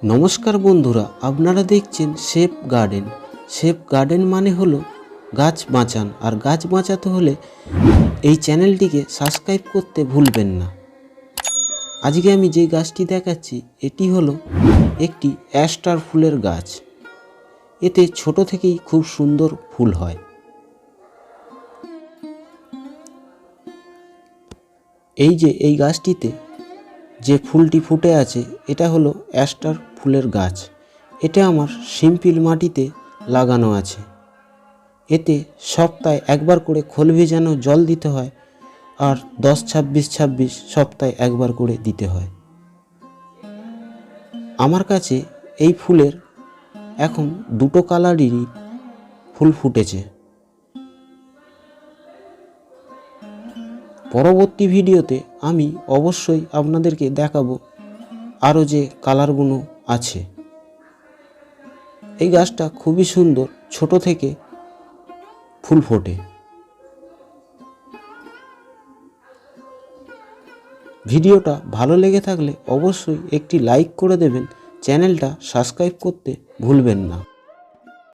নমস্কার বন্ধুরা, আপনারা দেখছেন শেপ গার্ডেন। শেপ গার্ডেন মানে হলো গাছ বাঁচান, আর গাছ বাঁচাতে হলে এই চ্যানেলটিকে সাবস্ক্রাইব করতে ভুলবেন না। আজকে আমি যে গাছটি দেখাচ্ছি এটি হলো একটি অ্যাস্টার ফুলের গাছ। এতে ছোট থেকেই খুব সুন্দর ফুল হয়। এই গাছটিতে যে ফুলটি ফুটে আছে এটা হলো অ্যাস্টার ফুলের গাছ। এটা আমার সিম্পল মাটিতে লাগানো আছে। এতে সপ্তাহে একবার করে খোল ভেজানো জল দিতে হয়, আর 10-26-26 সপ্তাহে একবার করে দিতে হয়। আমার কাছে এই ফুলের এখন দুটো কালারেরই ফুল ফুটেছে। পরবর্তী ভিডিওতে আমি অবশ্যই আপনাদেরকে দেখাবো আরও যে কালারগুলো আছে। এই গাছটা খুবই সুন্দর, ছোট থেকে ফুল ফোটে। ভিডিওটা ভালো লেগে থাকলে অবশ্যই একটি লাইক করে দেবেন, চ্যানেলটা সাবস্ক্রাইব করতে ভুলবেন না।